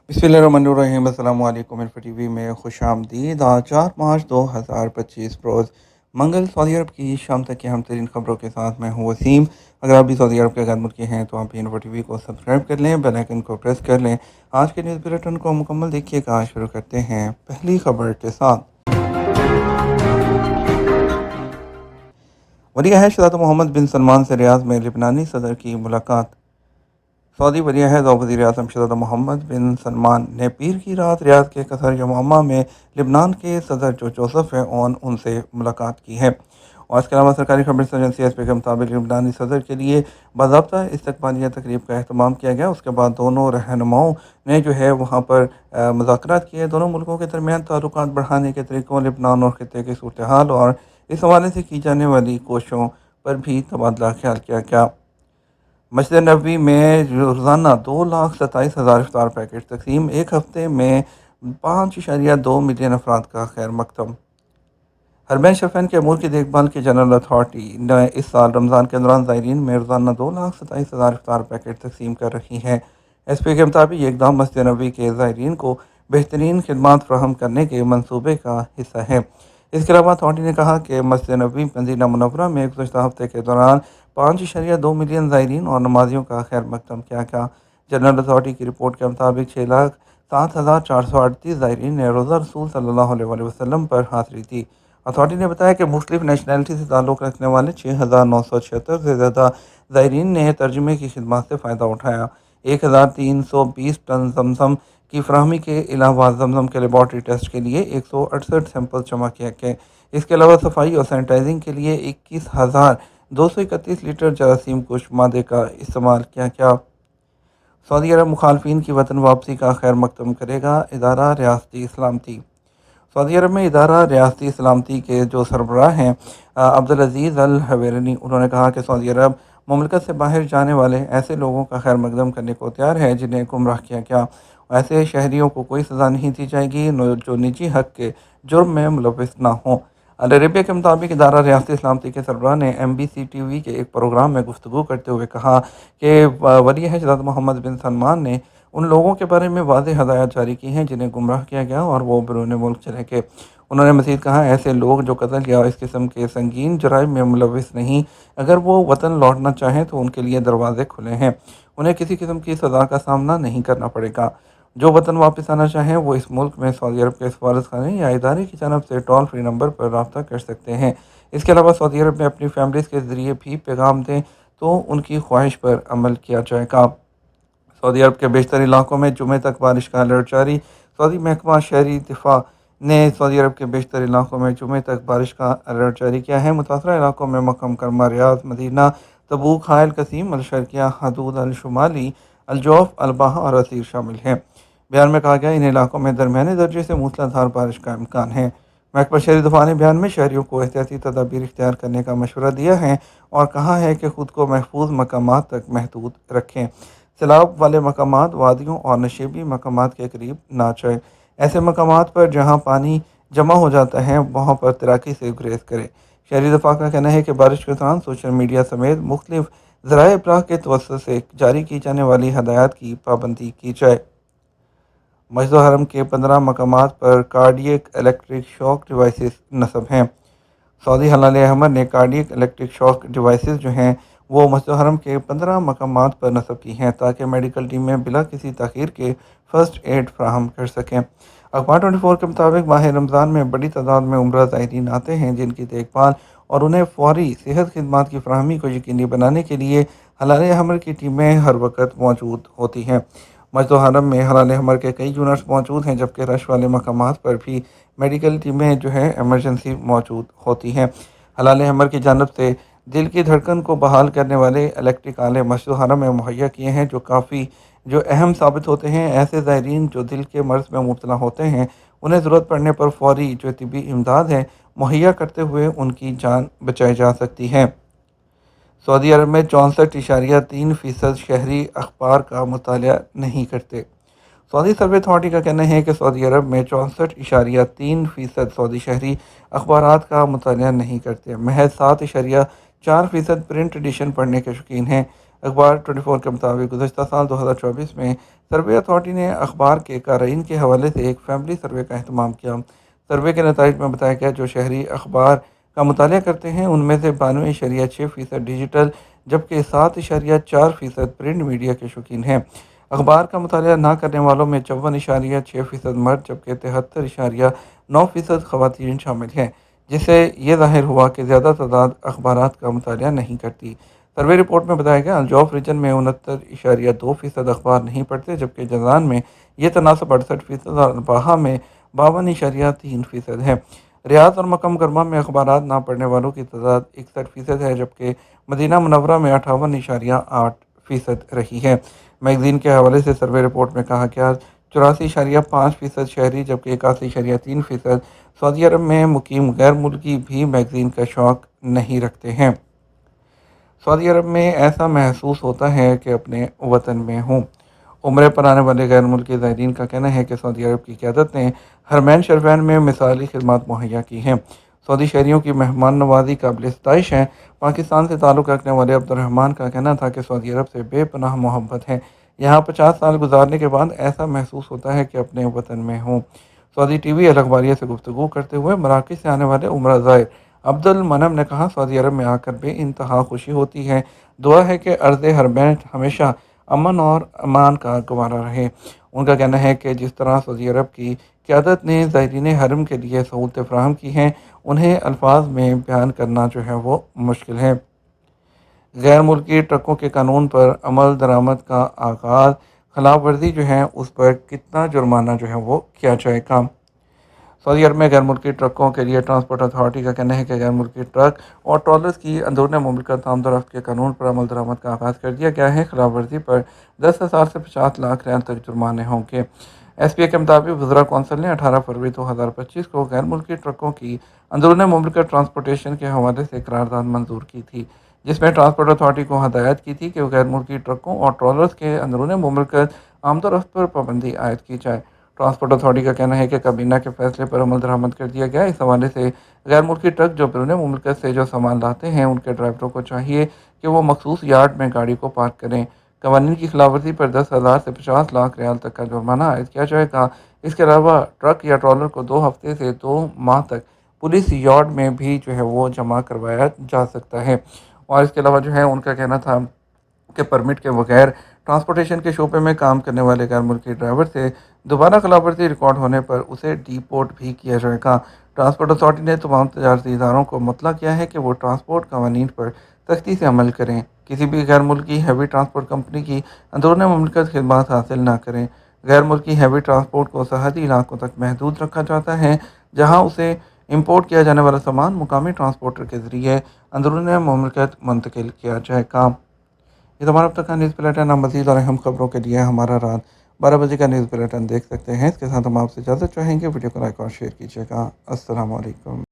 बिस्मिल्लाहिर्रहमानिर्रहीम। अस्सलामु अलैकुम। इन्फो टीवी में खुश आमदीद। आज 4 मार्च 2025 रोज़ मंगल, सऊदी अरब की शाम तक की अहम तरीन खबरों के साथ मैं हूँ वसीम। अगर आप भी सऊदी अरब के गैर मुल्की हैं तो आप भी इन्फो टीवी को सब्सक्राइब कर लें, बेल आइकन को प्रेस कर लें। आज के न्यूज़ बुलेटिन को मुकम्मल देखिएगा। शुरू करते हैं पहली खबर के साथ। वली अहद शहज़ादा मोहम्मद बिन सलमान से रियाद में लिबनानी सदर की मुलाकात। सऊदी वली अहद और वज़ीर आज़म शहज़ादा मोहम्मद बिन सलमान ने पीर की रात रियाद के कसर यमामा में लिबनान के सदर जो जोसेफ है और उनसे मुलाकात की है। और इसके अलावा सरकारी खबर एजेंसी एस पी के मुताबिक लिबनानी सदर के लिए बाज़ाब्ता इस्तकबालिया तकरीब का अहतमाम किया गया। उसके बाद दोनों रहनुमाओं ने जो है वहाँ पर मुज़ाकरात किए। दोनों मुल्कों के दरमियान ताल्लुकात बढ़ाने के तरीक़ों, लिबनान और खित्ते की सूरत हाल और इस हवाले से की जाने वाली कोशिशों पर भी तबादला ख्याल किया गया। मस्जिद नबवी में रोज़ाना 2,27,000 इफ्तार पैकेट तकसीम। एक हफ्ते में 5.2 मिलियन अफराद का खैर मकदम। हरमैन शरीफैन के अमूर की देखभाल की जनरल अथॉरिटी ने इस साल रमज़ान के दौरान ज़ायरीन में रोज़ाना 2,27,000 इफ्तार पैकेट तकसीम कर रही है। एस पी के मुताबिक ये इक़दाम मस्जिद नबवी के ज़ायरीन को बेहतरीन खिदमात फ़राहम करने के मनसूबे का हिस्सा है। इसके अलावा अथॉरिटी ने कहा कि मस्जिद नबवी मदीना मुनव्वरा में गुज़श्ता हफ्ते के दौरान 5.2 मिलियन ज़ायरीन और नमाजियों का खैर मकदम किया गया। जनरल अथॉरिटी की रिपोर्ट के मुताबिक 6,07,438 ज़ायरीन ने रोज़ा रसूल सल्लल्लाहु अलैहि वसल्लम पर हाज़िरी दी। अथॉरिटी ने बताया कि मुख्तलिफ नेशनैलिटी से ताल्लुक़ रखने वाले 6,976 से ज़्यादा ज़ायरीन ने तर्जुमे की खिदमत से फ़ायदा उठाया। 1,320 टन जमज़म की फराहमी के अलावा जमज़म के लेबॉर्ट्री टेस्ट के लिए 168 सैंपल जमा किए गए। इसके अलावा सफाई और सैनिटाइजिंग के लिए 21,231 लीटर जरासीम कुश मादे का इस्तेमाल किया गया। सऊदी अरब मुखालफिन की वतन वापसी का खैर मकदम करेगा। इदारा रियासती सलामती। सऊदी अरब में इदारा रियासती सलामती के जो सरबराह हैं अब्दुल अज़ीज़ अल हवेरनी, उन्होंने कहा कि सऊदी अरब मुमलिकत से बाहर जाने वाले ऐसे लोगों का खैर मकदम करने को तैयार है जिन्हें गुमराह किया गया। ऐसे शहरियों को कोई सज़ा नहीं दी जाएगी जो निजी हक़ के जुर्म में मुलविस ना हों। अल अरेबिया के मुताबिक इदारा रियासती सलामती के सरबराह ने MBC TV के एक प्रोग्राम में गुफ्तगू करते हुए कहा कि वली अहद शहज़ादा मोहम्मद बिन सलमान ने उन लोगों के बारे में वाज़ेह हदायत जारी की हैं जिन्हें गुमराह किया गया और वो बैरून मुल्क चले गए। उन्होंने मज़ीद कहा, ऐसे लोग जो कत्ल या इस किस्म के संगीन जराइम में मुलविस नहीं, अगर वो वतन लौटना चाहें तो उनके लिए दरवाजे खुले हैं। उन्हें किसी किस्म की सज़ा का सामना नहीं करना पड़ेगा। जो वतन वापस आना चाहें वो इस मुल्क में सऊदी अरब के सफारतखाने या इदारे की जानब से टोल फ्री नंबर पर रब्ता कर सकते हैं। इसके अलावा सऊदी अरब में अपनी फैमिलीज़ के ज़रिए भी पैगाम दें तो उनकी ख्वाहिश पर अमल किया जाएगा। सऊदी अरब के बेशतर इलाकों में जुमे तक बारिश का अलर्ट जारी। सऊदी महकमा शहरी दिफा ने सऊदी अरब के बेशतर इलाकों में जुमे तक बारिश का अलर्ट जारी किया है। मुतासरा इलाकों में मक्का मुकर्रमा, रियाद, मदीना, तबूक, हायल कसीम, अल-शर्किया, हदूद, अल-शुमाली, अल-जौफ, अल-बाहा और असीर शामिल हैं। बयान में कहा गया इन इलाकों में दरमियाने दर्जे से मूसलाधार बारिश का इम्कान है। महकमा शहरी दफा ने बयान में शहरियों को एहतियाती तदाबीर इख्तियार करने का मशवरा दिया है और कहा है कि खुद को महफूज मकामात तक महदूद रखें। सैलाब वाले मकामात, वादियों और नशेबी मकामात के करीब ना जाएं। ऐसे मकामात पर जहाँ पानी जमा हो जाता है वहाँ पर तैराकी से गुरेज करें। शहरी दफा का कहना है कि बारिश के दौरान सोशल मीडिया समेत मुख्तलिफ ज़राए इब्लाग के तवस्सुत से जारी की जाने वाली हदायत की पाबंदी की जाए। मस्जिद हरम के 15 मकामात पर कार्डियक इलेक्ट्रिक शॉक डिवाइसेस नस्ब हैं। सऊदी हलाल अहमर ने कार्डियक इलेक्ट्रिक शॉक डिवाइसेस जो हैं वो मस्जिद हरम के 15 मकामात पर नस्ब की हैं ताकि मेडिकल टीमें बिला किसी ताख़ीर के फ़र्स्ट एड फ्राहम कर सकें। अखबार 24 के मुताबिक माह रमज़ान में बड़ी तादाद में उम्रा ज़ायरीन आते हैं जिनकी देखभाल और उन्हें फ़ौरी सेहत खदमात की फराहमी को यकीनी बनाने के लिए हलाल अहमर की टीमें हर वक्त मौजूद होती हैं। मस्जिद हरम में हलाल अहमर के कई यूनिट्स मौजूद हैं जबकि रश वाले मकामात पर भी मेडिकल टीमें जो है एमरजेंसी मौजूद होती हैं। हलाल अहमर की जानब से दिल की धड़कन को बहाल करने वाले इलेक्ट्रिक आले मस्जिद हरम में मुहैया किए हैं जो अहम साबित होते हैं। ऐसे ज़ायरीन जो दिल के मर्ज़ में मुब्तला होते हैं उन्हें ज़रूरत पड़ने पर फ़ौरी जो तिबी इमदाद है मुहैया करते हुए उनकी जान बचाई जा सकती है। सऊदी अरब में 64.3% शहरी अखबार का मुतालिया नहीं करते। सऊदी सर्वे अथॉरिटी का कहना है कि सऊदी अरब में 64.3% सऊदी शहरी अखबारात का मुतालिया नहीं करते। महज 7.4% प्रिंट एडिशन पढ़ने के शौकीन हैं। اخبار 24 کے مطابق گزشتہ سال 2024 میں سروے اتھارٹی نے اخبار کے قارئین کے حوالے سے ایک فیملی سروے کا اہتمام کیا۔ سروے کے نتائج میں بتایا گیا جو شہری اخبار کا مطالعہ کرتے ہیں ان میں سے 92.6% ڈیجیٹل جبکہ 7.4% پرنٹ میڈیا کے شوقین ہیں۔ اخبار کا مطالعہ نہ کرنے والوں میں 54.6% مرد جبکہ 73.9% خواتین شامل ہیں، جس سے یہ ظاہر ہوا کہ زیادہ تعداد اخبارات کا مطالعہ نہیں کرتی۔ سروے رپورٹ میں بتایا گیا الجوف ریجن میں 69.2% اخبار نہیں پڑھتے جبکہ جازان میں یہ تناسب 68% اور الباحہ میں 52.3% ہے۔ ریاض اور مکہ مکرمہ میں اخبارات نہ پڑھنے والوں کی تعداد 61% ہے جبکہ مدینہ منورہ میں 58.8% رہی ہے۔ میگزین کے حوالے سے سروے رپورٹ میں کہا گیا 84.5% شہری جبکہ 81.3% سعودی عرب میں مقیم غیر ملکی بھی میگزین کا شوق نہیں رکھتے ہیں۔ سعودی عرب میں ایسا محسوس ہوتا ہے کہ اپنے وطن میں ہوں۔ عمرے پر آنے والے غیر ملکی زائرین کا کہنا ہے کہ سعودی عرب کی قیادت نے حرمین شریفین میں مثالی خدمات مہیا کی ہیں۔ سعودی شہریوں کی مہمان نوازی قابل ستائش ہے۔ پاکستان سے تعلق رکھنے والے عبدالرحمان کا کہنا تھا کہ سعودی عرب سے بے پناہ محبت ہے۔ یہاں 50 سال گزارنے کے بعد ایسا محسوس ہوتا ہے کہ اپنے وطن میں ہوں۔ سعودی ٹی وی الاخباریہ سے گفتگو کرتے ہوئے مراکش سے آنے والے عمرہ زائر عبد المنم نے کہا سعودی عرب میں آ کر بے انتہا خوشی ہوتی ہے۔ دعا ہے کہ ارض حرمین ہمیشہ امن اور امان کا گوارا رہے۔ ان کا کہنا ہے کہ جس طرح سعودی عرب کی قیادت نے زائرین حرم کے لیے سہولتیں فراہم کی ہیں انہیں الفاظ میں بیان کرنا جو ہے وہ مشکل ہے۔ غیر ملکی ٹرکوں کے قانون پر عمل درآمد کا آغاز، خلاف ورزی جو ہے اس پر کتنا جرمانہ جو ہے وہ کیا جائے گا۔ سعودی عرب میں غیر ملکی ٹرکوں کے لیے ٹرانسپورٹ اتھارٹی کا کہنا ہے کہ غیر ملکی ٹرک اور ٹرالرز کی اندرون مملکت آمد و رفت کے قانون پر عمل درآمد کا آغاز کر دیا گیا ہے۔ خلاف ورزی پر 10,000 سے 50 لاکھ ریال تک جرمانے ہوں گے۔ ایس پی اے کے مطابق وزراء کونسل نے 18 فروری 2025 کو غیر ملکی ٹرکوں کی اندرون مملکت ٹرانسپورٹیشن کے حوالے سے قرارداد منظور کی تھی، جس میں ٹرانسپورٹ اتھارٹی کو ہدایت کی تھی کہ غیر ملکی ٹرکوں اور ٹرالرز کے اندرون مملکت آمد و رفت پر پابندی عائد کی جائے۔ ٹرانسپورٹ اتھارٹی کا کہنا ہے کہ کابینہ کے فیصلے پر عمل درآمد کر دیا گیا۔ اس حوالے سے غیر ملکی ٹرک جو بیرون مملکت سے جو سامان لاتے ہیں ان کے ڈرائیوروں کو چاہیے کہ وہ مخصوص یارڈ میں گاڑی کو پارک کریں۔ قوانین کی خلاف ورزی پر 10,000 سے 50 لاکھ ریال تک کا جرمانہ عائد کیا جائے گا۔ اس کے علاوہ ٹرک یا ٹرالر کو 2 ہفتے سے 2 ماہ تک پولیس یارڈ میں بھی جو ہے وہ جمع کروایا جا سکتا ہے۔ اور اس کے علاوہ جو ہے ان کا کہنا تھا کہ پرمٹ کے بغیر ٹرانسپورٹیشن کے شعبے میں کام کرنے والے غیر ملکی ڈرائیور سے دوبارہ خلاف ورزی ریکارڈ ہونے پر اسے ڈی پورٹ بھی کیا جائے گا۔ ٹرانسپورٹ اتھارٹی نے تمام تجارتی اداروں کو مطلع کیا ہے کہ وہ ٹرانسپورٹ قوانین پر سختی سے عمل کریں، کسی بھی غیر ملکی ہیوی ٹرانسپورٹ کمپنی کی اندرون مملکت خدمات حاصل نہ کریں۔ غیر ملکی ہیوی ٹرانسپورٹ کو سرحدی علاقوں تک محدود رکھا جاتا ہے جہاں اسے امپورٹ کیا جانے والا سامان مقامی ٹرانسپورٹر کے ذریعے اندرون مملکت منتقل کیا جائے گا۔ یہ ہمارا اب تک کا نیوز بلیٹن۔ مزید اور اہم خبروں کے لیے ہمارا رات 12 بجے کا نیوز بلیٹن دیکھ سکتے ہیں۔ اس کے ساتھ ہم آپ سے اجازت چاہیں گے، ویڈیو کو لائک اور شیئر کیجیے گا۔ السلام علیکم۔